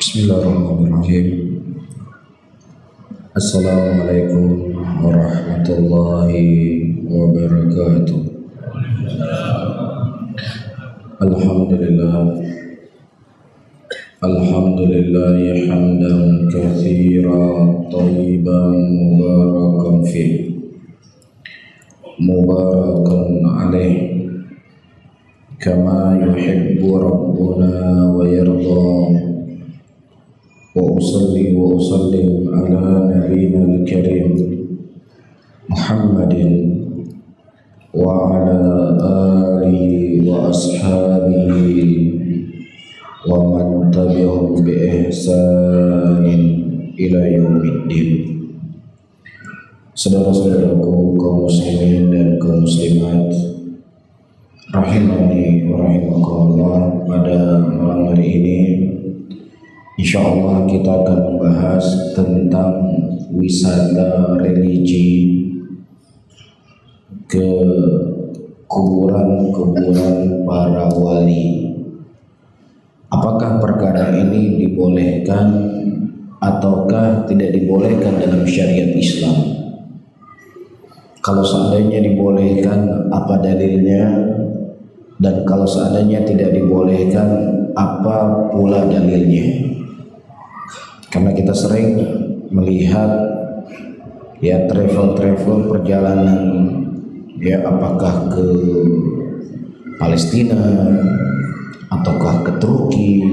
Bismillahirrahmanirrahim. Assalamualaikum warahmatullahi wabarakatuh. Alhamdulillah. Alhamdulillah hamdan katsiran thayyiban mubarakan fi mubarakan alaih kama yuhibbu rabbuna wa yarda. وأصلي وأسلم على نبينا الكريم محمد وعلى آله وأصحابه ومن تبعهم بإحسان إلى يوم الدين. Saudara-saudaraku kaum muslimin dan kaum muslimat rahimani wa rahimakumullah, pada malam hari ini InsyaAllah kita akan membahas tentang wisata religi ke kuburan-kuburan para wali. Apakah perkara ini dibolehkan ataukah tidak dibolehkan dalam syariat Islam? Kalau seandainya dibolehkan, apa dalilnya? Dan kalau seandainya tidak dibolehkan, apa pula dalilnya? Karena kita sering melihat ya travel perjalanan, ya apakah ke Palestina ataukah ke Turki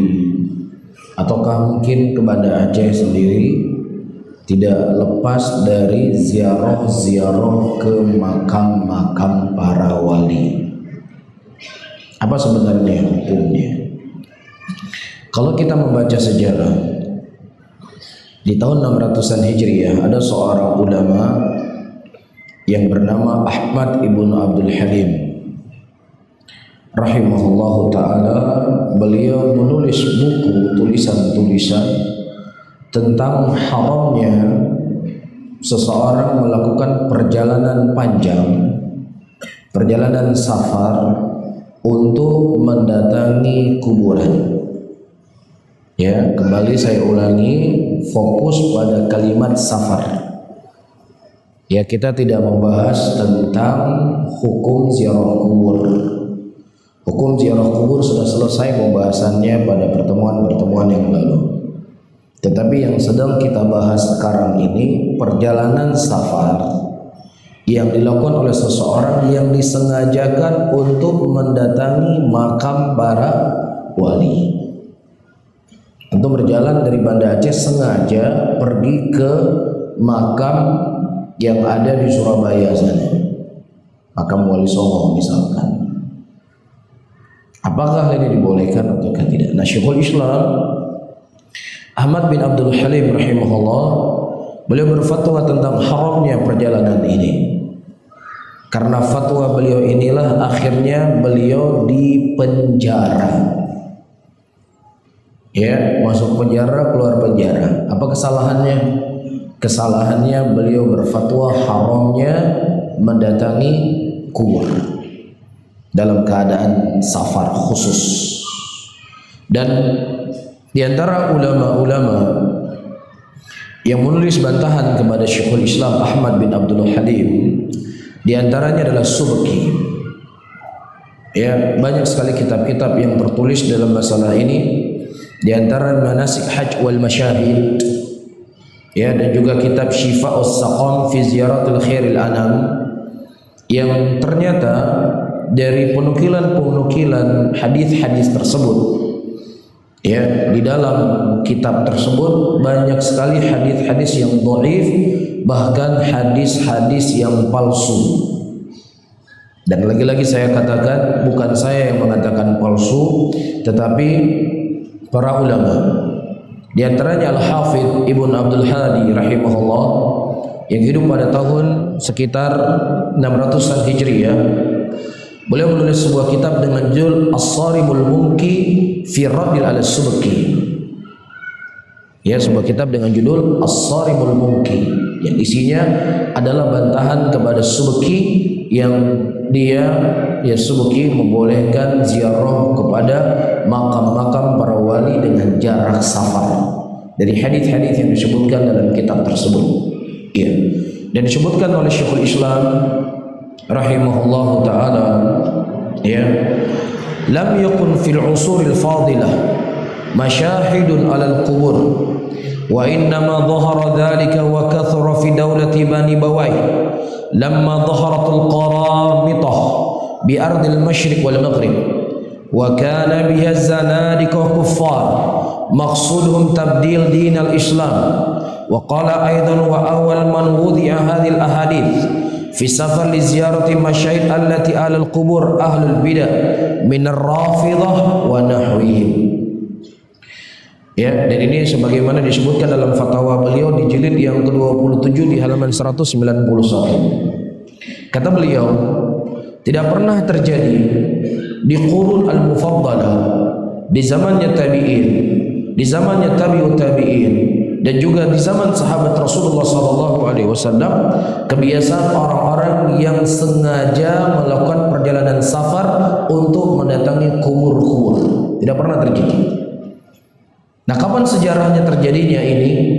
ataukah mungkin ke Banda Aceh sendiri, tidak lepas dari ziarah ke makam-makam para wali. Apa sebenarnya hukumnya? Kalau kita membaca sejarah, di tahun 600-an Hijriah ada seorang ulama yang bernama Ahmad ibn Abdul Halim rahimahullahu ta'ala. Beliau menulis buku tulisan-tulisan tentang haramnya seseorang melakukan perjalanan panjang, perjalanan safar untuk mendatangi kuburan. Ya, kembali saya ulangi, fokus pada kalimat safar. Ya, kita tidak membahas tentang hukum ziarah kubur. Hukum ziarah kubur sudah selesai pembahasannya pada pertemuan-pertemuan yang lalu. Tetapi yang sedang kita bahas sekarang ini perjalanan safar yang dilakukan oleh seseorang yang disengajakan untuk mendatangi makam para wali. Tentu berjalan dari Banda Aceh sengaja pergi ke makam yang ada di Surabaya sana, makam Wali Songo misalkan. Apakah ini dibolehkan atau tidak? Nah, Syekhul Islam Ahmad bin Abdul Halim rahimahullah, beliau berfatwa tentang haramnya perjalanan ini. Karena fatwa beliau inilah akhirnya beliau dipenjara. Ya, masuk penjara, keluar penjara. Apa kesalahannya? Kesalahannya beliau berfatwa haramnya mendatangi kubur dalam keadaan safar khusus. Dan di antara ulama-ulama yang menulis bantahan kepada Syekhul Islam Ahmad bin Abdul Halim, di antaranya adalah Subki. Ya, banyak sekali kitab-kitab yang tertulis dalam masalah ini. Di antara manasik hajj wal masyahid, ya, dan juga kitab Syifa'us Saqam fi Ziyaratil Khairil Anam, yang ternyata dari penukilan hadis-hadis tersebut, ya, di dalam kitab tersebut banyak sekali hadis-hadis yang dhaif, bahkan hadis-hadis yang palsu. Dan lagi-lagi saya katakan, bukan saya yang mengatakan palsu, tetapi para ulama. Di antaranya Al-Hafidh Ibn Abdul Hadi rahimahullah yang hidup pada tahun sekitar 600-an Hijriah. Beliau menulis sebuah kitab dengan judul As-Sarimul Munki fi Raddil ala Subki. Ya, sebuah kitab dengan judul As-Sarimul Munki yang isinya adalah bantahan kepada Subki yang dia Subki membolehkan ziarah kepada makam-makam para wali dengan jarak safar. Dari hadis-hadis yang disebutkan dalam kitab tersebut. Ya. Dan disebutkan oleh Syekhul Islam rahimahullahu taala, ya, lam yakun fil usuril fadilah masyahidun alal qubur wa innama dhahara dhalika wa kathura fi dawlati bani bawai lamma dhaharatul qaramitah bi ardil masyriq wal maghrib wa kana biha zanadiqah kuffar maqsuduhum tabdil dinal islam wa qala aidan wa awal man wudi'a hadhil ahadith fi safar li ziyarati masyayikh allati alal qubur ahlul bidah min ar-rafidah wa nahwihim. Ya, dan ini sebagaimana disebutkan dalam fatwa beliau di jilid yang ke-27 di halaman 191. Kata beliau, tidak pernah terjadi di qurun al-mufaddalah, di zamannya tabi'in, di zamannya tabi'ut tabi'in, dan juga di zaman sahabat Rasulullah SAW, kebiasaan orang-orang yang sengaja melakukan perjalanan safar untuk mendatangi kubur-kubur. Tidak pernah terjadi. Nah, kapan sejarahnya terjadinya ini?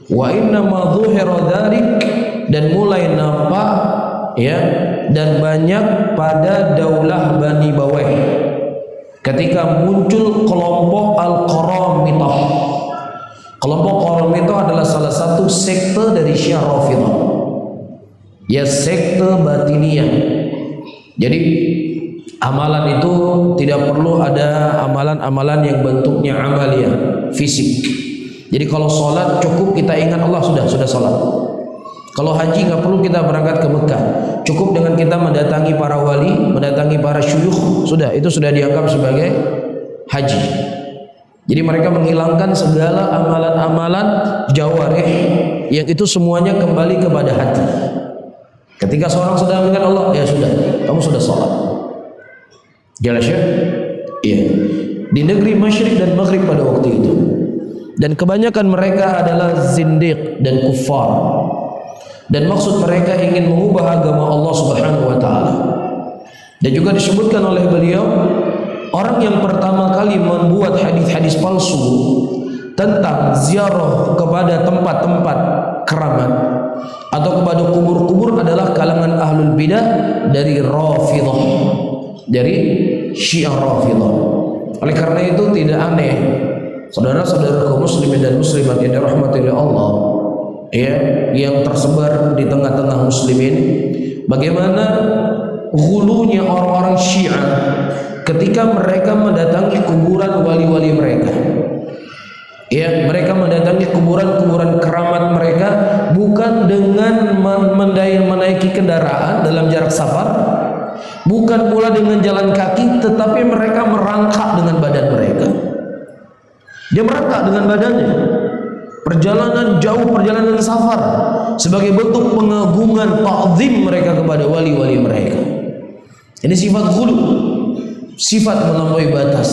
Wa inna ma dhuhira dzalik, dan mulai nampak, ya, dan banyak pada daulah Bani Bawai ketika muncul kelompok Al-Qaramitah. Kelompok Qaramitah adalah salah satu sekte dari Syiah Rafidhah, ya, sekte batiniyah. Jadi amalan itu tidak perlu ada amalan-amalan yang bentuknya amaliyah, fisik. Jadi kalau sholat cukup kita ingat Allah, sudah sholat. Kalau haji nggak perlu kita berangkat ke Mekah, cukup dengan kita mendatangi para wali, mendatangi para syuyukh, sudah, itu sudah dianggap sebagai haji. Jadi mereka menghilangkan segala amalan-amalan jawarih yang itu semuanya kembali kepada hati. Ketika seorang sudah mengingat Allah, ya sudah, kamu sudah sholat. Jelas ya? Iya. Di negeri Masyriq dan Maghrib pada waktu itu. Dan kebanyakan mereka adalah zindiq dan kuffar. Dan maksud mereka ingin mengubah agama Allah Subhanahu wa taala. Dan juga disebutkan oleh beliau, orang yang pertama kali membuat hadis-hadis palsu tentang ziarah kepada tempat-tempat keramat atau kepada kubur-kubur adalah kalangan ahlul bidah dari Rafidhah, dari Syiah Rafidhah. Oleh karena itu tidak aneh, saudara-saudara kaum muslimin dan muslimat yang dirahmati oleh Allah, ya, yang tersebar di tengah-tengah muslimin, bagaimana hulunya orang-orang Syiah ketika mereka mendatangi kuburan wali-wali mereka. Ya, mereka mendatangi kuburan-kuburan keramat mereka bukan dengan menaiki kendaraan dalam jarak safar, bukan pula dengan jalan kaki, tetapi mereka merangkak dengan badan mereka. Dia merangkak dengan badannya. Perjalanan jauh, perjalanan safar, sebagai bentuk pengagungan, ta'zim mereka kepada wali-wali mereka. Ini sifat ghulu, sifat melampaui batas,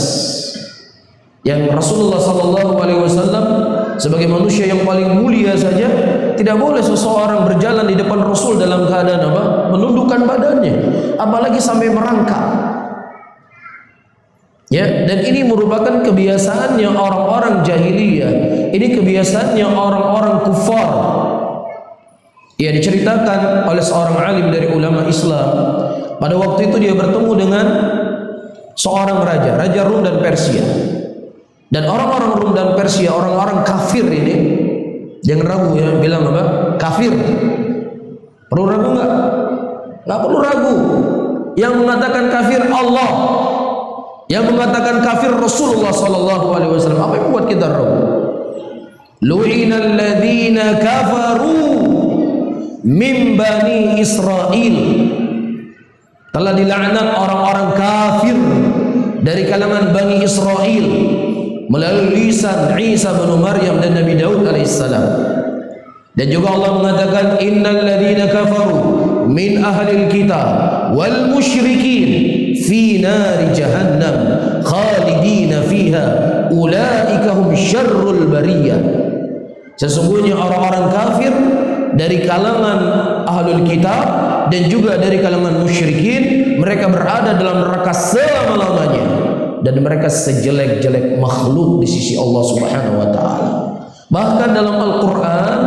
yang Rasulullah SAW sebagai manusia yang paling mulia saja tidak boleh seseorang berjalan di depan Rasul dalam keadaan apa? Menundukkan badannya, apalagi sampai merangkak. Ya, dan ini merupakan kebiasaannya orang-orang jahiliyah. Ini kebiasaannya orang-orang kufar. Ya, diceritakan oleh seorang alim dari ulama Islam. Pada waktu itu dia bertemu dengan seorang raja, Raja Rum dan Persia. Dan orang-orang Rum dan Persia, orang-orang kafir ini, jangan ragu ya, bilang apa? Kafir. Perlu ragu enggak? Enggak perlu ragu. Yang mengatakan kafir Allah, yang mengatakan kafir Rasulullah SAW. Apa yang membuat kita ragu? Lu'inal ladzina kafaru min bani Israel. Telah dilaknat orang-orang kafir dari kalangan Bani Israel melalui lisan Isa bin Maryam dan Nabi Daud alaihissalam. Dan juga Allah mengatakan innal ladzina kafaru min ahlil kitab wal musyrikin fi nari jahannam khalidina fiha ulaika hum syarrul bariyah. Sesungguhnya orang-orang kafir dari kalangan ahlul kitab dan juga dari kalangan musyrikin, mereka berada dalam neraka selama-lamanya dan mereka sejelek-jelek makhluk di sisi Allah Subhanahu wa taala. Bahkan dalam Al-Qur'an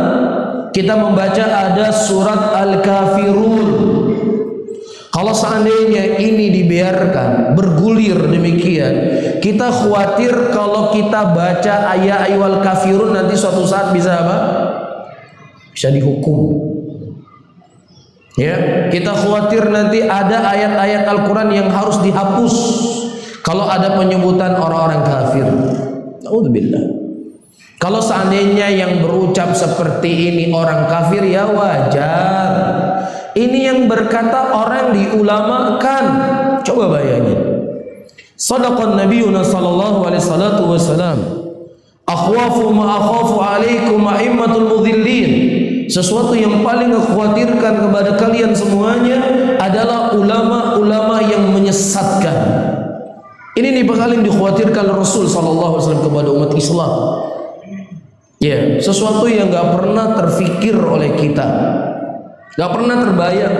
kita membaca ada surat Al-Kafirun. Kalau seandainya ini dibiarkan bergulir demikian, kita khawatir kalau kita baca ayat ayyuhal kafirun nanti suatu saat bisa apa? Bisa dihukum. Ya, kita khawatir nanti ada ayat-ayat Al-Quran yang harus dihapus kalau ada penyebutan orang-orang kafir. Naudzubillah. Kalau seandainya yang berucap seperti ini orang kafir, ya wajar. Ini yang berkata orang diulamakan. Coba bayangin. Shadaqan nabiyuna sallallahu alaihi wasallam. Akhwafu ma akhafu alaikum a'immatul mudhillin. Sesuatu yang paling khawatirkan kepada kalian semuanya adalah ulama-ulama yang menyesatkan. Ini paling dikhawatirkan Rasul sallallahu alaihi wasallam kepada umat Islam. Ya, sesuatu yang enggak pernah terfikir oleh kita. Gak pernah terbayang.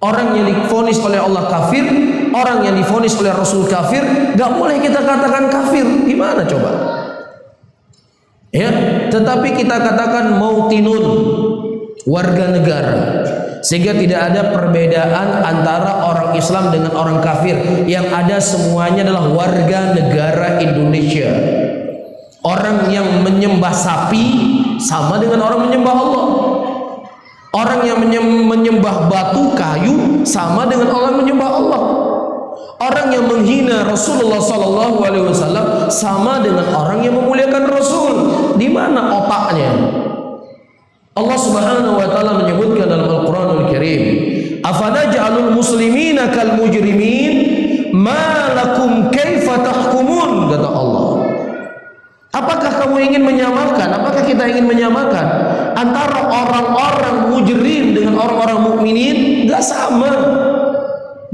Orang yang divonis oleh Allah kafir, orang yang divonis oleh Rasul kafir, gak boleh kita katakan kafir. Gimana coba? Ya, tetapi kita katakan mautinun, warga negara, sehingga tidak ada perbedaan antara orang Islam dengan orang kafir. Yang ada semuanya adalah warga negara Indonesia. Orang yang menyembah sapi sama dengan orang menyembah Allah. Orang yang menyembah batu kayu sama dengan orang menyembah Allah. Orang yang menghina Rasulullah sallallahu alaihi wasallam sama dengan orang yang memuliakan Rasul. Di mana otaknya? Allah Subhanahu wa taala menyebutkan dalam Al-Qur'anul Karim, "Afanaj'alul muslimina kal mujrimin? Ma lakum kaifa tahkumun?" kata Allah. Apakah kamu ingin menyamakan? Apakah kita ingin menyamakan antara orang-orang mujrim dengan orang-orang mukminin? Enggak sama.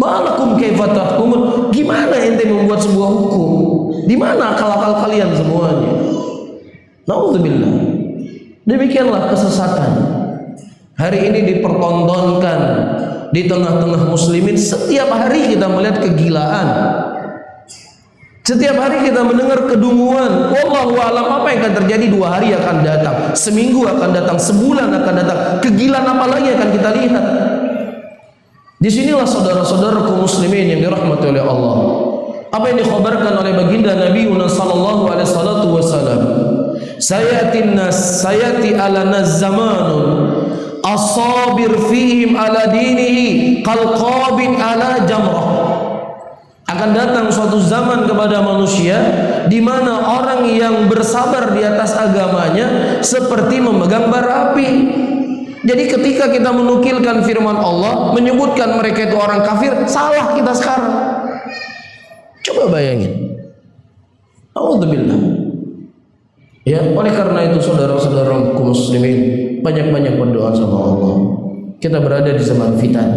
Malakum kaifa tahkumun? Gimana ente membuat sebuah hukum? Di mana akal-akal kalian semuanya? Nauzubillah. Demikianlah kesesatan. Hari ini dipertontonkan di tengah-tengah muslimin. Setiap hari kita melihat kegilaan. Setiap hari kita mendengar kedunguan. Wallahu a'lam apa yang akan terjadi 2 hari akan datang, seminggu akan datang, sebulan akan datang. Kegilaan apa lagi akan kita lihat? Disinilah saudara-saudaraku muslimin yang dirahmati oleh Allah. Apa yang dikhabarkan oleh baginda Nabi sallallahu alaihi wasallam. Sayati ala nas zamanun asabir fihim ala dinihi qalqabin ala jamrah. Akan datang suatu zaman kepada manusia di mana orang yang bersabar di atas agamanya seperti memegang bara api. Jadi ketika kita menukilkan firman Allah menyebutkan mereka itu orang kafir, salah kita sekarang. Coba bayangin. Alhamdulillah. Ya, oleh karena itu saudara-saudara kaum muslimin, banyak-banyak berdoa sama Allah. Kita berada di zaman fitan.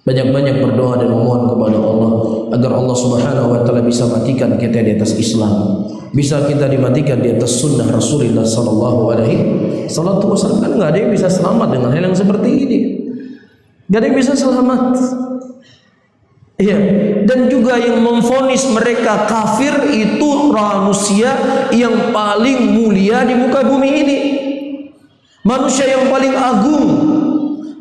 Banyak-banyak berdoa dan memohon kepada Allah agar Allah Subhanahu wa taala bisa matikan kita di atas Islam, bisa kita dimatikan di atas sunnah Rasulullah sallallahu alaihi wasallam. Kan enggak ada yang bisa selamat dengan hal yang seperti ini. Enggak ada yang bisa selamat. Iya, dan juga yang memvonis mereka kafir itu manusia yang paling mulia di muka bumi ini. Manusia yang paling agung,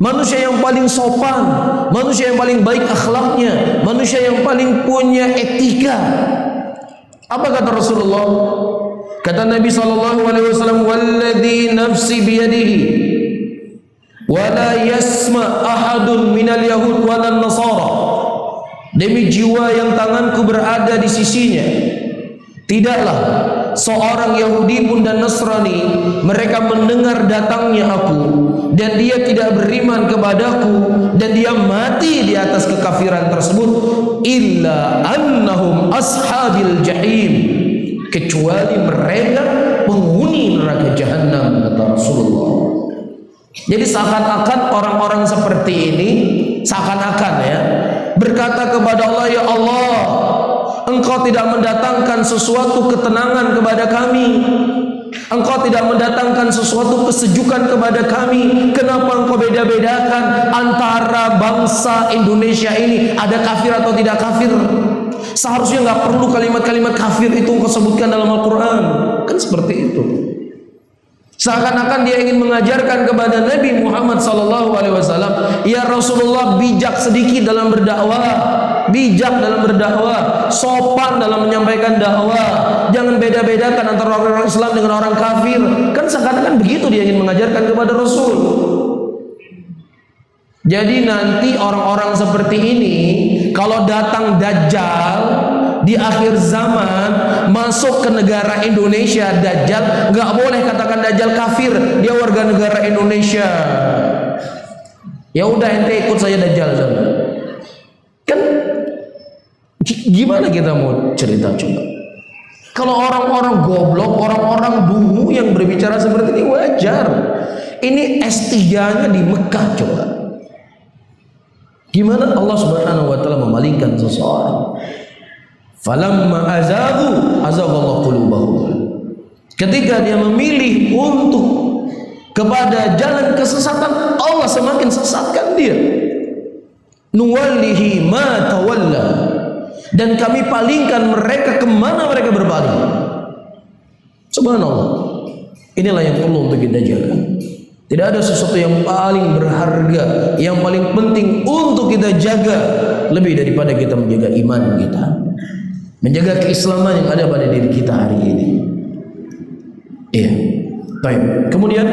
manusia yang paling sopan, manusia yang paling baik akhlaknya, manusia yang paling punya etika. Apa kata Rasulullah? Kata Nabi sallallahu alaihi wasallam, "Walladzi nafsi biyadihi wa la yasma ahadun minal yahud walan nasara." Demi jiwa yang tanganku berada di sisinya, tidaklah seorang Yahudi pun dan Nasrani mereka mendengar datangnya aku dan dia tidak beriman kepadaku dan dia mati di atas kekafiran tersebut, illa annahum ashabil jahim, kecuali mereka penghuni neraka jahanam, kata Rasulullah. Jadi seakan-akan orang-orang seperti ini seakan-akan ya berkata kepada Allah, ya Allah, Engkau tidak mendatangkan sesuatu ketenangan kepada kami. Engkau tidak mendatangkan sesuatu kesejukan kepada kami. Kenapa engkau beda-bedakan antara bangsa Indonesia ini, ada kafir atau tidak kafir? Seharusnya nggak perlu kalimat-kalimat kafir itu engkau sebutkan dalam Al-Quran. Kan seperti itu. Seakan-akan dia ingin mengajarkan kepada Nabi Muhammad SAW, ya Rasulullah, bijak sedikit dalam berdakwah, bijak dalam berdakwah, sopan dalam menyampaikan dakwah, jangan beda-bedakan antara orang Islam dengan orang kafir. Kan seakan-akan begitu dia ingin mengajarkan kepada Rasul. Jadi nanti orang-orang seperti ini, kalau datang Dajjal di akhir zaman masuk ke negara Indonesia, Dajjal nggak boleh katakan Dajjal kafir, dia warga negara Indonesia. Ya udah, ente ikut saja Dajjal sana. Kan gimana kita mau cerita coba? Kalau orang-orang goblok, orang-orang dungu yang berbicara seperti ini wajar. Ini S3-nya di Mekah coba. Gimana Allah Subhanahu wa taala memalingkan seseorang? Falamma azaghu azaghallahu qulubahum. Ketika dia memilih untuk kepada jalan kesesatan, Allah semakin sesatkan dia. Nuwallihi ma tawalla, dan kami palingkan mereka kemana mereka berpaling. Subhanallah. Inilah yang perlu untuk kita jaga. Tidak ada sesuatu yang paling berharga, yang paling penting untuk kita jaga lebih daripada kita menjaga iman kita, menjaga keislaman yang ada pada diri kita hari ini. Iya. Baik. Kemudian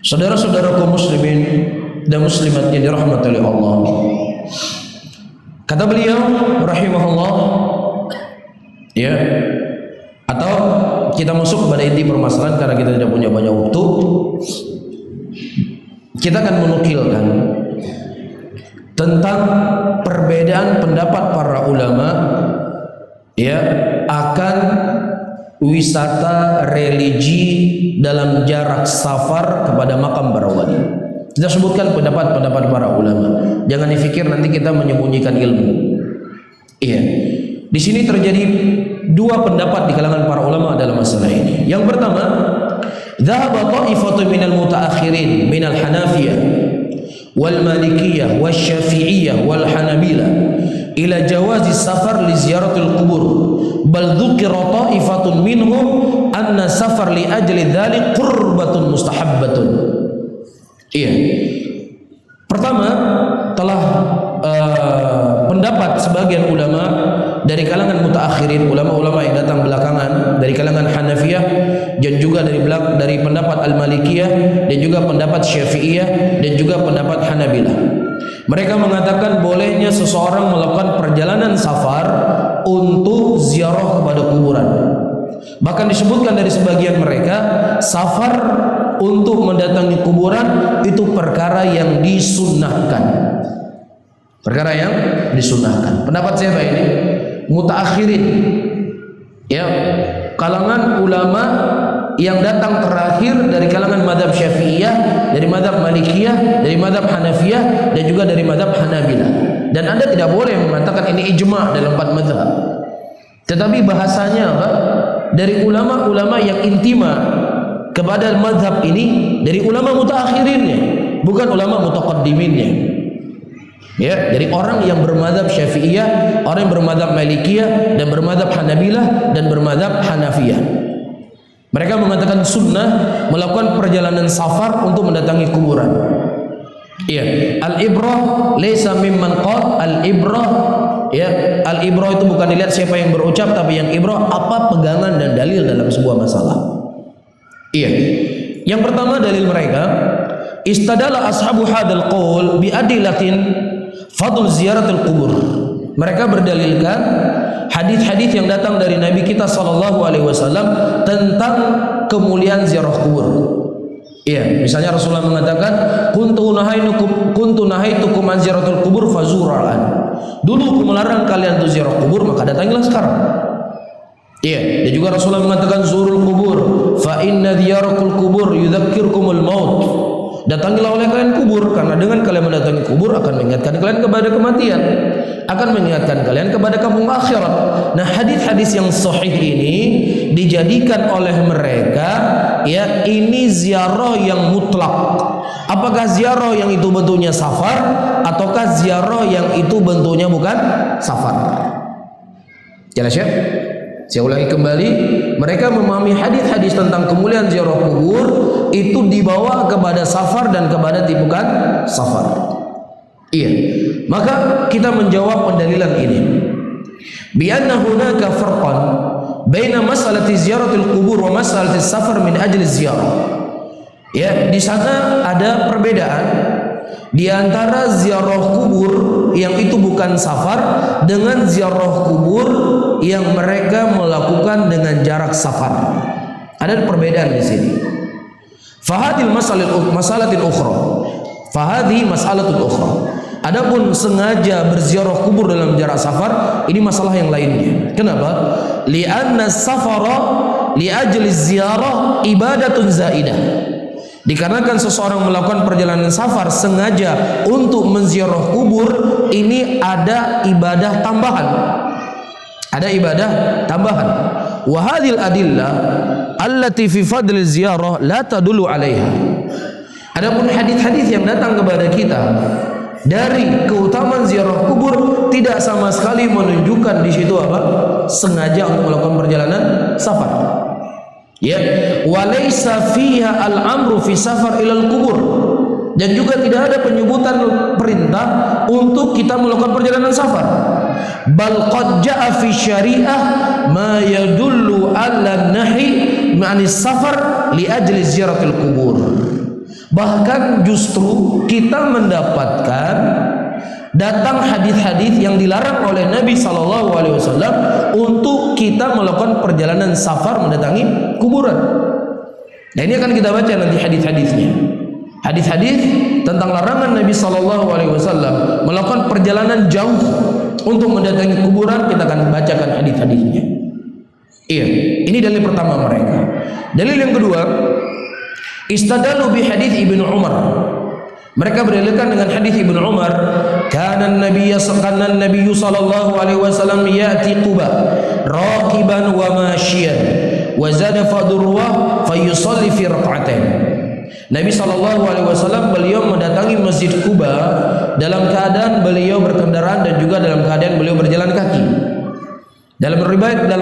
saudara-saudara kaum muslimin dan muslimat yang dirahmati oleh Allah, kata beliau rahimahullah, ya, atau kita masuk kepada inti permasalahan karena kita tidak punya banyak waktu. Kita akan menukilkan tentang perbedaan pendapat para ulama, ya, akan wisata religi dalam jarak safar kepada makam para wali. Kita sebutkan pendapat-pendapat para ulama. Jangan dipikir nanti kita menyembunyikan ilmu. Iya. Di sini terjadi dua pendapat di kalangan para ulama dalam masalah ini. Yang pertama, dhahaba ta'ifatun minal mutaakhirin minal Hanafiyah wal Malikiyah wal Syafi'iyah wal Hanabilah ila jawazi safar li ziyaratil qubur, bal dzukira ta'ifatun minhum anna safar li ajli dzalik qurbatun mustahabbatun. Iya. Pertama, telah pendapat sebagian ulama dari kalangan mutaakhirin, ulama-ulama yang datang belakangan dari kalangan Hanafiyah, dan juga dari pendapat Al-Malikiyah, dan juga pendapat Syafi'iyah, dan juga pendapat Hanabilah. Mereka mengatakan bolehnya seseorang melakukan perjalanan safar untuk ziarah kepada kuburan. Bahkan disebutkan dari sebagian mereka, safar untuk mendatangi kuburan itu perkara yang disunnahkan. Perkara yang disunnahkan. Pendapat siapa ini? Mutaakhirin, ya, kalangan ulama yang datang terakhir dari kalangan madhab Syafi'iyah, dari madhab Malikiyah, dari madhab Hanafiyah, dan juga dari madhab Hanabilah. Dan Anda tidak boleh mengatakan ini ijma' dalam 4 madhab. Tetapi bahasanya apa? Dari ulama-ulama yang intima kepada madhab ini, dari ulama mutaakhirinnya, bukan ulama mutaqaddiminnya. Ya, dari orang yang bermadhab Syafi'iyah, orang yang bermadhab Malikiyah, dan bermadhab Hanabilah, dan bermadhab Hanafiyah. Mereka mengatakan sunnah melakukan perjalanan safar untuk mendatangi kuburan. Iya, al-ibrah laisa mimman qad, al-ibrah, ya, al-ibrah itu bukan dilihat siapa yang berucap, tapi yang ibrah apa pegangan dan dalil dalam sebuah masalah. Iya. Yang pertama dalil mereka, istadala ashabu hadzal qaul bi adillatin fadl ziyaratul kubur. Mereka berdalilkan hadis-hadis yang datang dari Nabi kita sallallahu alaihi wasallam tentang kemuliaan ziarah kubur. Iya, misalnya Rasulullah mengatakan, kuntu nahaitukum an ziyaratul kubur fazura'an. Dulu aku melarang kalian untuk ziarah kubur, maka datangilah sekarang. Iya, dan juga Rasulullah mengatakan zurul kubur fa inna ziyaratul kubur yudzakkirukumul maut. datangilah oleh kalian kubur, karena dengan kalian mendatangi kubur akan mengingatkan kalian kepada kematian, akan mengingatkan kalian kepada kampung akhirat. Nah, hadis-hadis yang sahih ini dijadikan oleh mereka, ya, ini ziarah yang mutlak. Apakah ziarah yang itu bentuknya safar ataukah ziarah yang itu bentuknya bukan safar? Jelas ya? Saya ulangi kembali, mereka memahami hadis-hadis tentang kemuliaan ziarah kubur itu dibawa kepada safar dan kepada bukan safar. Iya. Maka kita menjawab pendalilan ini. Bi anna hunaka farqan baina mas'alati ziyaratil qubur wa mas'alati safar min ajli ziyarah. Ya, di sana ada perbedaan di antara ziarah kubur yang itu bukan safar dengan ziarah kubur yang mereka melakukan dengan jarak safar. Ada perbedaan di sini. Fahadil masalatin ukhra. Fahadi masalatul ukhra. Adapun sengaja berziarah kubur dalam jarak safar, ini masalah yang lainnya. Kenapa? Li'anna safara li ajli ziyarah ibadatun zaidah. Dikarenakan seseorang melakukan perjalanan safar sengaja untuk menziarah kubur, ini ada ibadah tambahan. Ada ibadah tambahan. Wa hadhil adillah allati fi fadl ziyarah la tadullu 'alaiha. Adapun hadis-hadis yang datang kepada kita dari keutamaan ziarah kubur tidak sama sekali menunjukkan di situ apa? Sengaja untuk melakukan perjalanan safar. Ya, walaysa fiha al-amru fi safar ilal kubur, dan juga tidak ada penyebutan perintah untuk kita melakukan perjalanan safar. Bal qad jaa fi syariah ma yadullu ala nahi ma'anis safar li ajli ziyaratil kubur. Bahkan justru kita mendapatkan datang hadis-hadis yang dilarang oleh Nabi SAW untuk kita melakukan perjalanan safar mendatangi kuburan. Nah, ini akan kita baca nanti hadis-hadisnya. Hadis-hadis tentang larangan Nabi SAW melakukan perjalanan jauh untuk mendatangi kuburan, kita akan bacakan hadis-hadisnya. Iya, ini dalil pertama mereka. Dalil yang kedua, istadalu bi hadis Ibnu Umar. Mereka berdalilkan dengan hadis Ibnu Umar, kana Nabi sallallahu alaihi wasallam ya'ti Quba raqiban wa masyian wa zada fadurwa fayusalli fi rak'atain. Nabi sallallahu alaihi wasallam beliau mendatangi Masjid Quba dalam keadaan beliau berkendaraan dan juga dalam keadaan beliau berjalan kaki. Dalam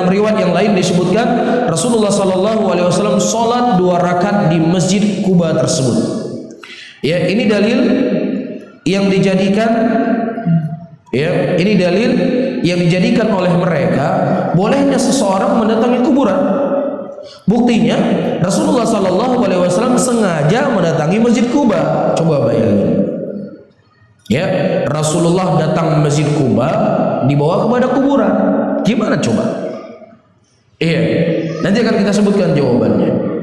riwayat yang lain disebutkan Rasulullah sallallahu alaihi wasallam salat 2 rakaat di Masjid Quba tersebut. Ya, ini dalil yang dijadikan, ya, ini dalil yang dijadikan oleh mereka bolehnya seseorang mendatangi kuburan. Buktinya Rasulullah sallallahu alaihi wasallam sengaja mendatangi Masjid Quba. Coba bayangin. Ya, Rasulullah datang ke Masjid Quba dibawa kepada kuburan. Gimana coba? Iya, nanti akan kita sebutkan jawabannya.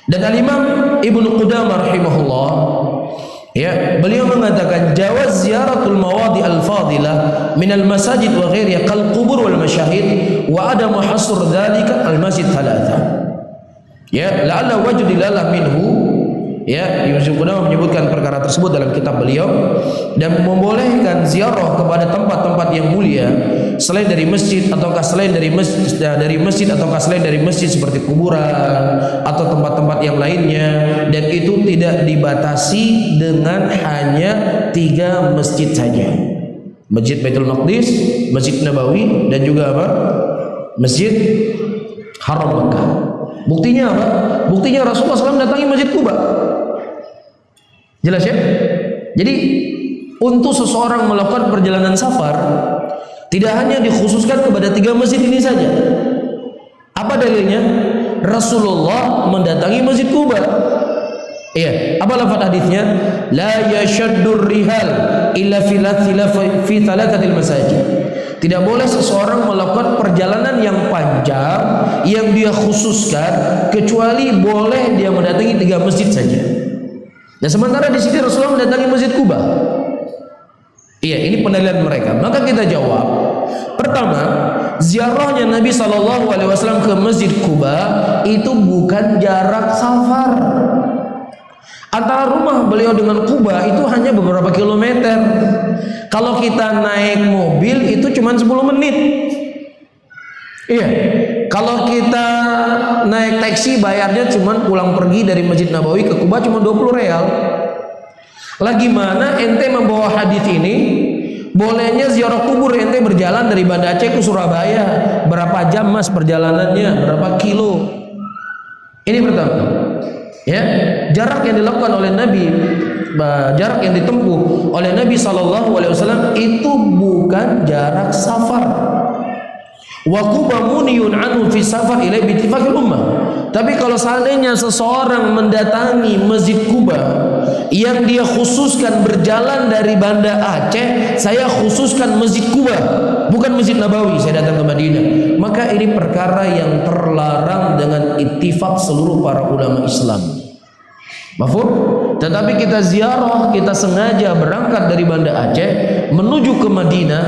Dan Al-Imam Ibnu Qudamah rahimahullah, ya, beliau mengatakan jawaz ziyaratul mawadi al-fadilah min al-masajid wa ghairiha kal qubur wal masyahid wa adam hasr dzalika al-masjid thalatha. Ya, la'alla wajdilalah minhu. Ya, Ibnu Qudamah menyebutkan perkara tersebut dalam kitab beliau dan membolehkan ziarah kepada tempat-tempat yang mulia selain dari masjid ataukah selain dari masjid ataukah selain dari masjid seperti kuburan atau tempat-tempat yang lainnya, dan itu tidak dibatasi dengan hanya 3 masjid saja. Masjid Baitul Maqdis, Masjid Nabawi, dan juga apa? Masjid Haram Mekah. Buktinya apa? Buktinya Rasulullah SAW datangi Masjid Quba. Jelas ya? Jadi untuk seseorang melakukan perjalanan safar tidak hanya dikhususkan kepada 3 masjid ini saja. Apa dalilnya? Rasulullah mendatangi Masjid Quba. Iya, apa lafaz hadisnya? La yashaddur rihal illa fi thalathatil masajid. Tidak boleh seseorang melakukan perjalanan yang panjang yang dia khususkan kecuali boleh dia mendatangi 3 masjid saja. Dan sementara di sini Rasulullah mendatangi Masjid Quba. Iya, ini pendalilan mereka. Maka kita jawab, pertama, ziarahnya Nabi SAW ke Masjid Quba itu bukan jarak safar. Antara rumah beliau dengan Kuba itu hanya beberapa kilometer. Kalau kita naik mobil itu cuma 10 menit. Iya. Kalau kita naik taksi bayarnya cuma pulang pergi dari Masjid Nabawi ke Kuba cuma 20 real. Lagi mana ente membawa hadis ini? Bolehnya ziarah kubur ente berjalan dari Banda Aceh ke Surabaya. Berapa jam mas perjalanannya? Berapa kilo? Ini pertama. Ya, jarak yang dilakukan oleh Nabi, jarak yang ditempuh oleh Nabi SAW itu bukan jarak safar. Wa Quba muniyun anhu fi safar ilai bittifaqil ummah. Tapi kalau seandainya seseorang mendatangi Masjid Kuba yang dia khususkan berjalan dari Banda Aceh, saya khususkan Masjid Kuba, bukan Masjid Nabawi, saya datang ke Madinah, maka ini perkara yang terlarang dengan ittifaq seluruh para ulama Islam. Mafhum? Tetapi kita ziarah, kita sengaja berangkat dari Banda Aceh menuju ke Madinah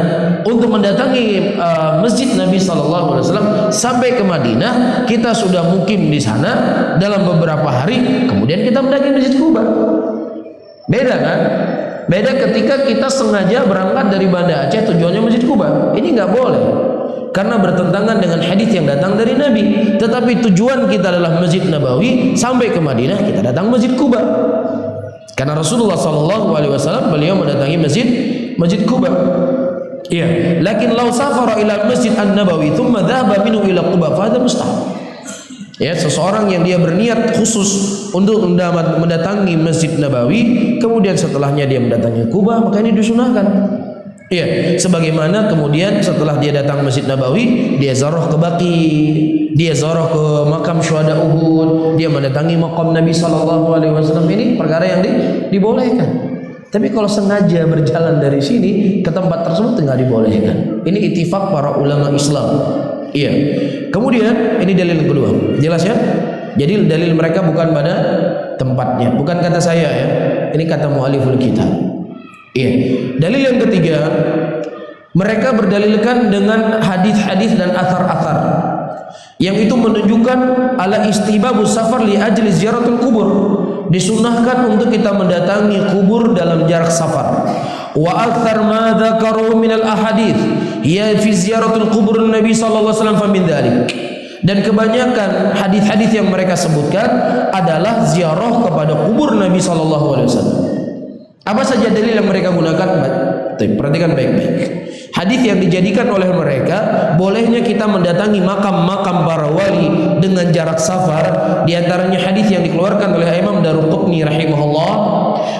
untuk mendatangi Masjid Nabi SAW. Sampai ke Madinah, kita sudah mukim di sana dalam beberapa hari, kemudian kita mendatangi Masjid Kuba. Beda kan? Beda ketika kita sengaja berangkat dari Banda Aceh tujuannya Masjid Kuba. Ini nggak boleh, karena bertentangan dengan hadis yang datang dari Nabi. Tetapi tujuan kita adalah Masjid Nabawi, sampai ke Madinah kita datang Masjid Kuba. Karena Rasulullah SAW beliau mendatangi Masjid Kuba. Iya. Lakin law safara ila Masjid An-Nabawi thumma dhahaba minhu ila Quba fa hadha mustahab. Ya, seseorang yang dia berniat khusus untuk mendatangi Masjid Nabawi, kemudian setelahnya dia mendatangi Kuba, maka ini disunahkan. Iya, sebagaimana kemudian setelah dia datang Masjid Nabawi, dia ziarah ke Baqi, dia ziarah ke makam syuhada Uhud, dia mendatangi makam Nabi SAW. Ini perkara yang dibolehkan. Tapi kalau sengaja berjalan dari sini ke tempat tersebut tidak dibolehkan. Ini ittifaq para ulama Islam. Iya. Kemudian ini dalil kedua. Jelas ya? Jadi dalil mereka bukan pada tempatnya, bukan kata saya ya. Ini kata mu'alliful kitab. Iya. Dalil yang ketiga, mereka berdalilkan dengan hadis-hadis dan athar-athar yang itu menunjukkan ala istibabus safar li ajli ziyaratul kubur. Disunahkan untuk kita mendatangi kubur dalam jarak safar. Wa akthar ma dzakaru min al ahadits ya fi ziyaratul kubur Nabi sallallahu alaihi wasallam fa min dzalik. Dan kebanyakan hadis-hadis yang mereka sebutkan adalah ziarah kepada kubur Nabi sallallahu alaihi wasallam. Apa saja dalil yang mereka gunakan? Perhatikan baik-baik. Hadis yang dijadikan oleh mereka, bolehnya kita mendatangi makam-makam para wali dengan jarak safar. Di antaranya hadis yang dikeluarkan oleh Imam Daruqutni rahimahullah,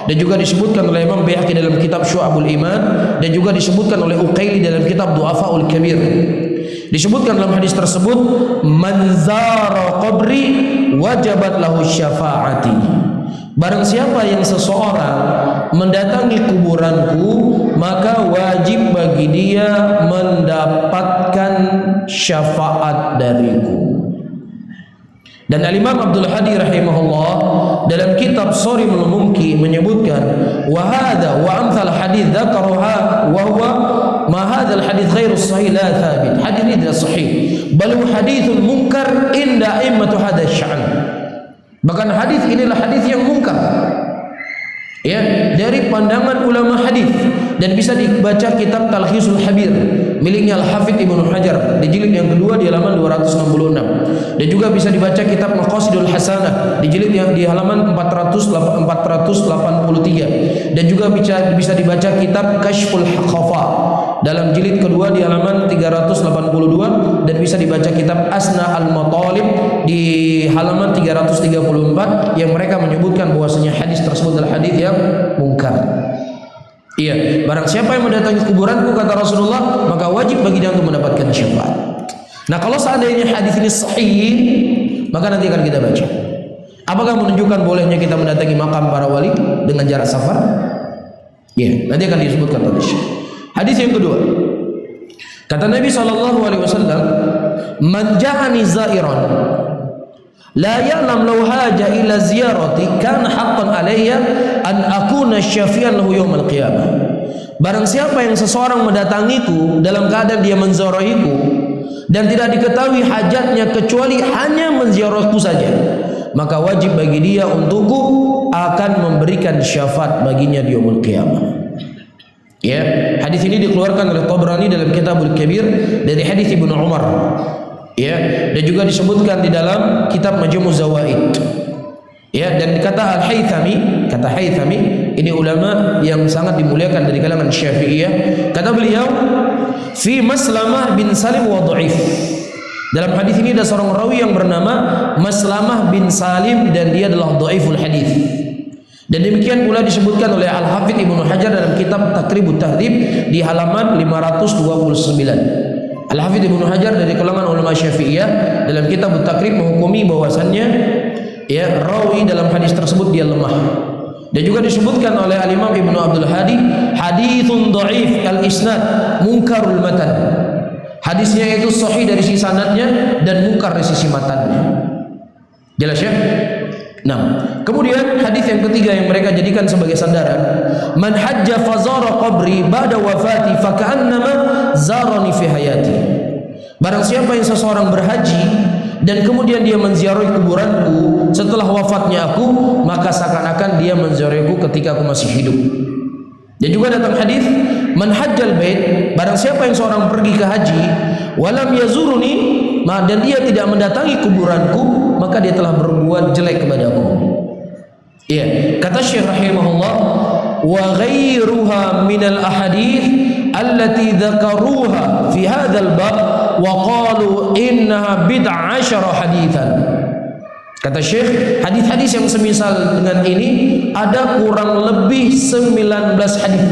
dan juga disebutkan oleh Imam Baihaqi dalam kitab Syu'abul Iman, dan juga disebutkan oleh Uqaili dalam kitab Du'afaul Kabir. Disebutkan dalam hadis tersebut, man zara qabri wajabat lahu syafa'ati. Barang siapa yang seseorang mendatangi kuburanku, maka wajib bagi dia mendapatkan syafaat dariku. Dan Al-Imam Abdul Hadi rahimahullah dalam kitab Sharimul Mumki menyebutkan, wa hadza wa amsal hadits dzakaruha wa huwa ma hadzal hadits ghairu sahih la thabit. Hadis ini tidak sahih, bal haditsun munkar inda a'immatu hadzal sya'an. Bahkan hadis inilah hadis yang mungkar, ya, dari pandangan ulama hadis, dan bisa dibaca kitab Talkhisul Habir miliknya Al-Hafidz Ibnu Hajar di jilid yang kedua di halaman 266, dan juga bisa dibaca kitab Maqasidul Hasanah di jilid yang di halaman 483, dan juga bisa dibaca kitab Kashful Khafa dalam jilid kedua di halaman 382, dan bisa dibaca kitab Asna Al-Matalib di halaman 334 yang mereka menyebutkan bahwasanya hadis tersebut adalah hadis yang mungkar. Iya, barang siapa yang mendatangi kuburanku, kata Rasulullah, maka wajib bagi dia untuk mendapatkan syafaat. Nah, kalau seandainya hadis ini sahih, maka nanti akan kita baca. Apakah menunjukkan bolehnya kita mendatangi makam para wali dengan jarak safar? Iya, nanti akan disebutkan tadi. Hadis yang kedua, kata Nabi SAW, man ja'ani zairan la ya'lam law haja ila ziyarati kan haqqan alayya an akuna syafi'an lahu yaumal qiyamah. Barang siapa yang seseorang mendatangiku dalam keadaan dia menziarahiku dan tidak diketahui hajatnya kecuali hanya menziarahku saja, maka wajib bagi dia untukku akan memberikan syafaat baginya di yaumul qiyamah. Ya, hadis ini dikeluarkan oleh Tabrani dalam Kitabul Kabir dari hadis Ibnu Umar. Ya, dan juga disebutkan di dalam kitab Majmu' Zawaid. Ya, dan kata Al-Haythami, ini ulama yang sangat dimuliakan dari kalangan Syafi'iyah. Kata beliau, fi Maslamah bin Salim wa dhaif. Dalam hadis ini ada seorang rawi yang bernama Maslamah bin Salim dan dia adalah dhaiful hadis. Dan demikian pula disebutkan oleh Al-Hafidz Ibnu Hajar dalam kitab Taqribut Tahdhib di halaman 529. Al-Hafidz Ibnu Hajar dari kalangan ulama Syafi'iyah dalam kitab Taqrib menghukumi bahwasannya ya rawi dalam hadis tersebut dia lemah. Dan juga disebutkan oleh Al-Imam Ibnu Abdul Hadi, haditsun dhaif al-isnad munkarul matan. Hadisnya itu sahih dari sisi sanadnya dan munkar dari sisi matannya. Jelas ya? Nah, kemudian hadis yang ketiga yang mereka jadikan sebagai sandaran, man hajja fazara qabri ba'da wafati faka'annama zarani fi hayati. Barang siapa yang seseorang berhaji dan kemudian dia menziarahi kuburanku setelah wafatnya aku, maka seakan-akan dia menziarahiku ketika aku masih hidup. Dan juga datang hadis, man hajjal bait, barang siapa yang seorang pergi ke haji walam yazuruni, dan dia tidak mendatangi kuburanku, maka dia telah berbuat jelek kepadaku. Iya, kata Syekh rahimahullah, wa ghairuha minal ahadits allati dzakaruha fi hadzal bab wa qalu innaha bid'asyara haditsan. Kata Syekh, hadis-hadis yang semisal dengan ini ada kurang lebih 19 hadis.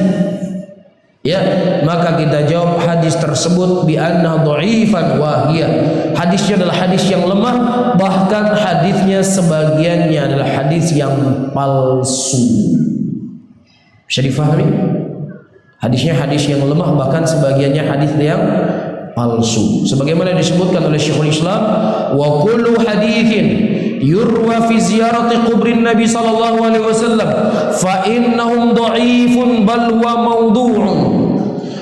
Ya, maka kita jawab hadis tersebut bi anna dhaifan wa hiya. Hadisnya adalah hadis yang lemah, bahkan hadisnya sebagiannya adalah hadis yang palsu. Bisa difahami? Hadisnya hadis yang lemah, bahkan sebagiannya hadis yang palsu. Sebagaimana disebutkan oleh Syekhul Islam, wa kullu haditsin yurwa fi ziyarati kubrin Nabi sallallahu alaihi wasallam fa innahum dhaifun bal huwa mawdu'un.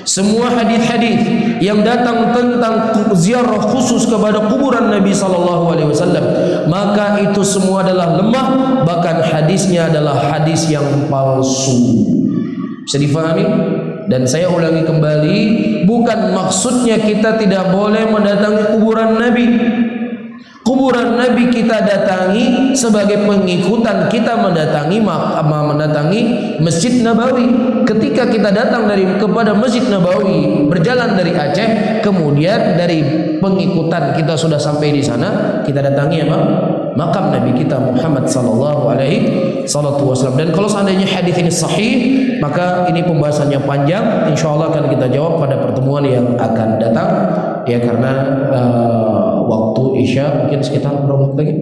Semua hadis-hadis yang datang tentang ziarah khusus kepada kuburan Nabi sallallahu alaihi wasallam, maka itu semua adalah lemah, bahkan hadisnya adalah hadis yang palsu. Bisa difahami? Dan saya ulangi kembali, bukan maksudnya kita tidak boleh mendatangi kuburan Nabi. Kuburan Nabi kita datangi sebagai pengikutan kita mendatangi Masjid Nabawi. Ketika kita datang kepada Masjid Nabawi, berjalan dari Aceh, kemudian dari pengikutan kita sudah sampai di sana, kita datangi apa? Makam Nabi kita Muhammad sallallahu alaihi wasallam. Dan kalau seandainya hadis ini sahih, maka ini pembahasannya panjang, insyaallah akan kita jawab pada pertemuan yang akan datang ya, karena waktu Isya mungkin sekitar berapa menit lagi?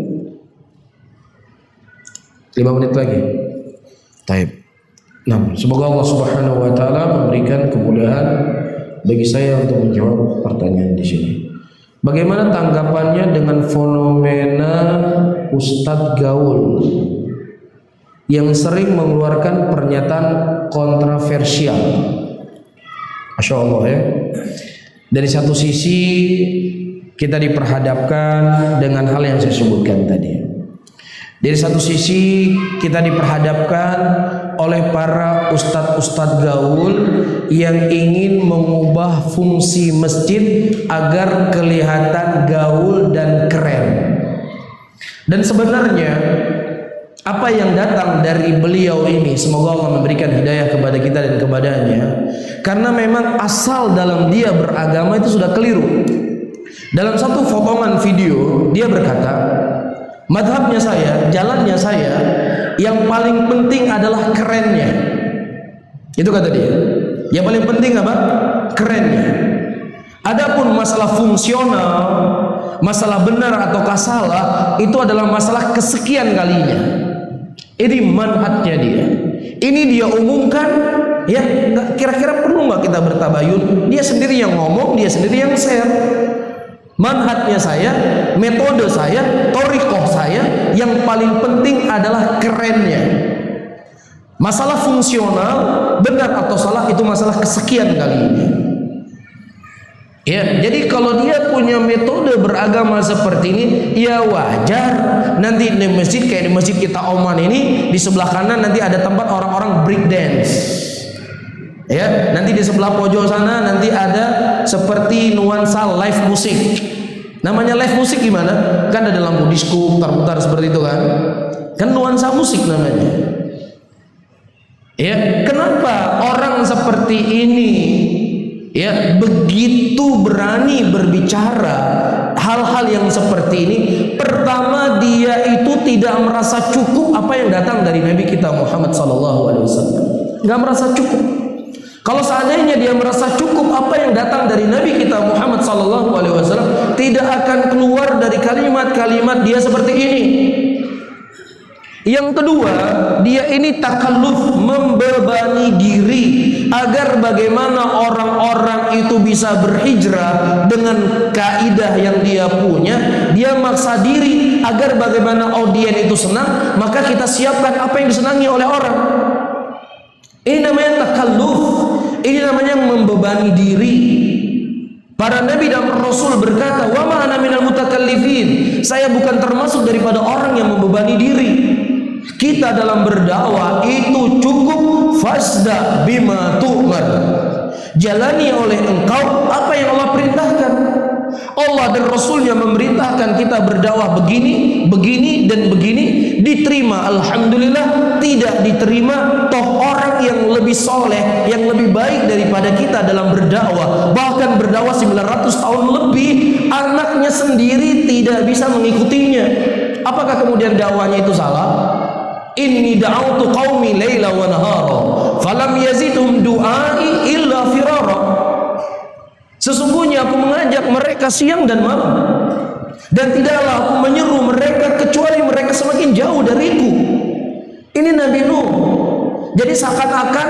5 menit lagi. Taib. Nah, semoga Allah Subhanahu wa taala memberikan kemudahan bagi saya untuk menjawab pertanyaan di sini. Bagaimana tanggapannya dengan fenomena Ustadz gaul yang sering mengeluarkan pernyataan kontroversial? Masya Allah ya. Dari satu sisi kita diperhadapkan dengan hal yang saya sebutkan tadi. Dari satu sisi kita diperhadapkan oleh para ustadz-ustadz gaul yang ingin mengubah fungsi masjid agar kelihatan gaul dan keren. Dan sebenarnya apa yang datang dari beliau ini, semoga Allah memberikan hidayah kepada kita dan kepadanya, karena memang asal dalam dia beragama itu sudah keliru. Dalam satu potongan video dia berkata, madhabnya saya, jalannya saya, yang paling penting adalah kerennya. Itu kata dia. Yang paling penting apa? Kerennya. Adapun masalah fungsional, masalah benar ataukah salah, itu adalah masalah kesekian kalinya. Ini manhajnya dia. Ini dia umumkan, ya. Kira-kira perlu nggak kita bertabayun? Dia sendiri yang ngomong, dia sendiri yang share. Manhajnya saya, metode saya, thoriqah saya, yang paling penting adalah kerennya. Masalah fungsional, benar atau salah, itu masalah kesekian kalinya. Ya, jadi kalau dia punya metode beragama seperti ini, ya wajar. Nanti di masjid, kayak di masjid kita Oman ini, di sebelah kanan nanti ada tempat orang-orang break dance. Ya, nanti di sebelah pojok sana nanti ada seperti nuansa live musik. Namanya live musik gimana? Kan ada lampu disco putar-putar seperti itu kan? Kan nuansa musik namanya. Ya, kenapa orang seperti ini ya begitu berani berbicara hal-hal yang seperti ini? Pertama, dia itu tidak merasa cukup apa yang datang dari Nabi kita Muhammad SAW. Nggak merasa cukup. Kalau seandainya dia merasa cukup apa yang datang dari Nabi kita Muhammad SAW, tidak akan keluar dari kalimat-kalimat dia seperti ini. Yang kedua, dia ini takalluf, membebani diri agar bagaimana orang-orang itu bisa berhijrah dengan kaidah yang dia punya. Dia maksa diri agar bagaimana audien itu senang, maka kita siapkan apa yang disenangi oleh orang. Ini namanya takalluf, ini namanya membebani diri. Para nabi dan rasul berkata, "Wa ma ana minal mutakallifin." Saya bukan termasuk daripada orang yang membebani diri. Kita dalam berdakwah itu cukup fasda bima tu'mar. Jalani oleh engkau apa yang Allah perintahkan. Allah dan Rasulnya memerintahkan kita berdakwah begini, begini dan begini. Diterima alhamdulillah, tidak diterima toh orang yang lebih soleh, yang lebih baik daripada kita dalam berdakwah, bahkan berdakwah 900 tahun lebih, anaknya sendiri tidak bisa mengikutinya. Apakah kemudian dakwahnya itu salah? Inni da'autu qaumi laila wa nahara falam yazidhum du'ai illa firara. Sesungguhnya aku mengajak mereka siang dan malam, dan tidaklah aku menyeru mereka kecuali mereka semakin jauh dariku. Ini Nabi Nuh. Jadi seakan-akan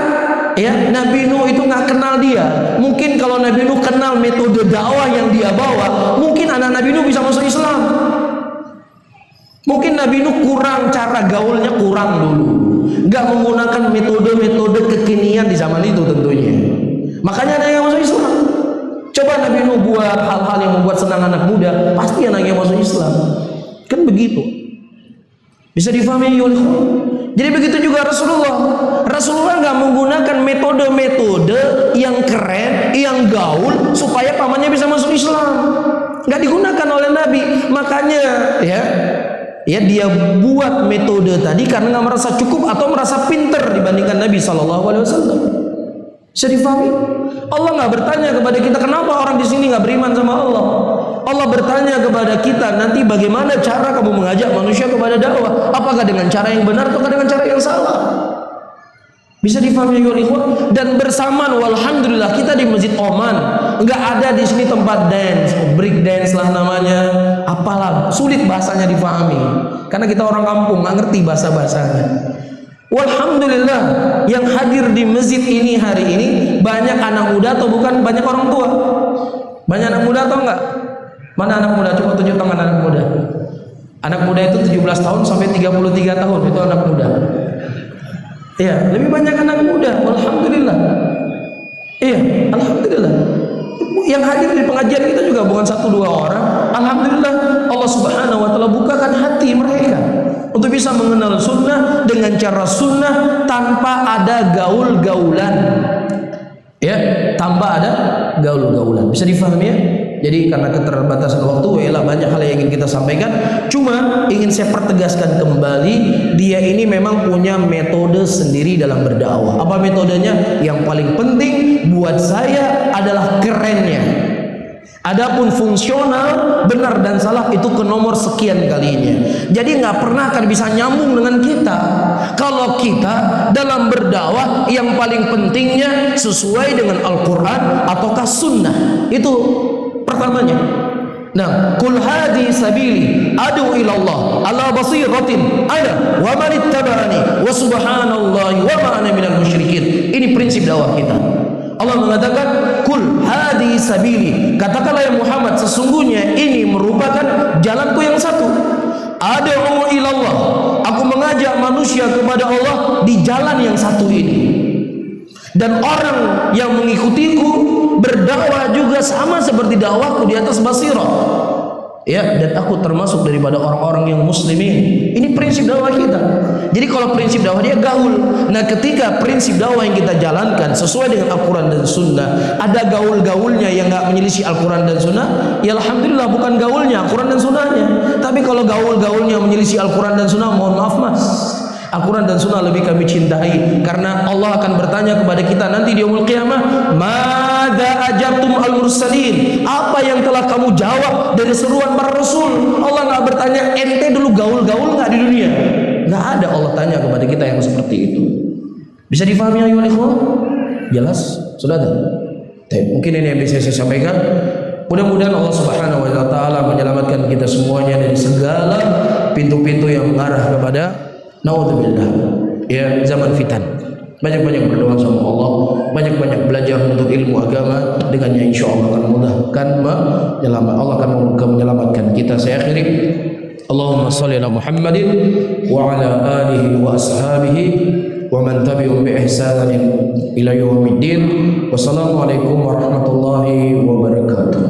ya Nabi Nuh itu nggak kenal dia. Mungkin kalau Nabi Nuh kenal metode dakwah yang dia bawa, mungkin anak Nabi Nuh bisa masuk Islam. Mungkin Nabi Nuh kurang, cara gaulnya kurang dulu, nggak menggunakan metode-metode kekinian di zaman itu tentunya. Makanya ada yang masuk Islam. Coba Nabi Nuh buat hal-hal yang membuat senang anak muda, pasti anaknya masuk Islam. Kan begitu. Bisa difahami oleh Allah. Jadi begitu juga Rasulullah. Rasulullah nggak menggunakan metode-metode yang keren, yang gaul supaya pamannya bisa masuk Islam. Nggak digunakan oleh Nabi. Makanya ya dia buat metode tadi karena nggak merasa cukup atau merasa pinter dibandingkan Nabi SAW. Bisa difahami? Allah nggak bertanya kepada kita kenapa orang di sini nggak beriman sama Allah. Allah bertanya kepada kita nanti bagaimana cara kamu mengajak manusia kepada dakwah? Apakah dengan cara yang benar atau dengan cara yang salah? Bisa difahami ya ikhwan? Dan bersamaan walhamdulillah kita di Masjid Oman nggak ada di sini tempat dance, break dance lah namanya, apalah sulit bahasanya difahami karena kita orang kampung nggak ngerti bahasa-bahasanya. Walhamdulillah yang hadir di masjid ini hari ini banyak anak muda atau bukan banyak orang tua? Banyak anak muda atau enggak? Mana anak muda? Coba tunjuk tangan anak muda. Anak muda itu 17 tahun sampai 33 tahun itu anak muda. Iya, lebih banyak anak muda. Alhamdulillah. Iya, alhamdulillah. Yang hadir di pengajian kita juga bukan 1-2 orang. Alhamdulillah Allah Subhanahu wa taala bukakan hati mereka untuk bisa mengenal sunnah dengan cara sunnah tanpa ada gaul-gaulan. Ya, tanpa ada gaul-gaulan. Bisa difahami ya? Jadi karena keterbatasan waktu, banyak hal yang ingin kita sampaikan. Cuma ingin saya pertegaskan kembali, dia ini memang punya metode sendiri dalam berdakwah. Apa metodenya? Yang paling penting buat saya adalah kerennya. Adapun fungsional, benar dan salah itu ke nomor sekian kalinya. Jadi nggak pernah akan bisa nyambung dengan kita. Kalau kita dalam berdakwah yang paling pentingnya sesuai dengan Al-Quran ataukah Sunnah. Itu pertamanya. Nah, kul hadi sabili adu ilallah ala basiratin ana wa man ittaba'ani wa subhanallahi wa ma ana minal musyrikin. Ini prinsip dakwah kita. Allah mengatakan kul hadi sabili, katakanlah ya Muhammad sesungguhnya ini merupakan jalanku yang satu. Ad'u ilallah, aku mengajak manusia kepada Allah di jalan yang satu ini. Dan orang yang mengikutiku Berdakwah juga sama seperti dakwahku di atas basirah. Ya, dan aku termasuk daripada orang-orang yang muslimin. Ini prinsip dakwah kita. Jadi kalau prinsip dakwah dia gaul. Nah, ketika prinsip dakwah yang kita jalankan sesuai dengan Al-Quran dan Sunnah, ada gaul-gaulnya yang nggak menyelisih Al-Quran dan Sunnah, ya alhamdulillah bukan gaulnya Al-Quran dan Sunnahnya. Tapi kalau gaul-gaulnya menyelisih Al-Quran dan Sunnah, mohon maaf mas, Al-Quran dan Sunnah lebih kami cintai, karena Allah akan bertanya kepada kita nanti di yaumul qiyamah, madza ajabtum al-mursalin, apa yang telah kamu jawab dari seruan para rasul. Allah nggak bertanya ente dulu gaul-gaul nggak di dunia, nggak ada. Allah tanya kepada kita yang seperti itu. Bisa difahami ya ikhwan? Jelas? Sudah ada? Mungkin ini yang bisa saya sampaikan. Mudah-mudahan Allah Subhanahu wa taala menyelamatkan kita semuanya dari segala pintu-pintu yang mengarah kepada naudzubillah, ya, zaman fitan. Banyak-banyak berdoa sama Allah, banyak-banyak belajar untuk ilmu agama, dengannya insya Allah akan mudahkan Allah akan menyelamatkan kita. Saya akhiri, Allahumma shalli ala Muhammadin wa ala alihi wa ashabihi wa man tabi'ahum bi ihsanin ila yaumiddin. Wassalamualaikum warahmatullahi wabarakatuh.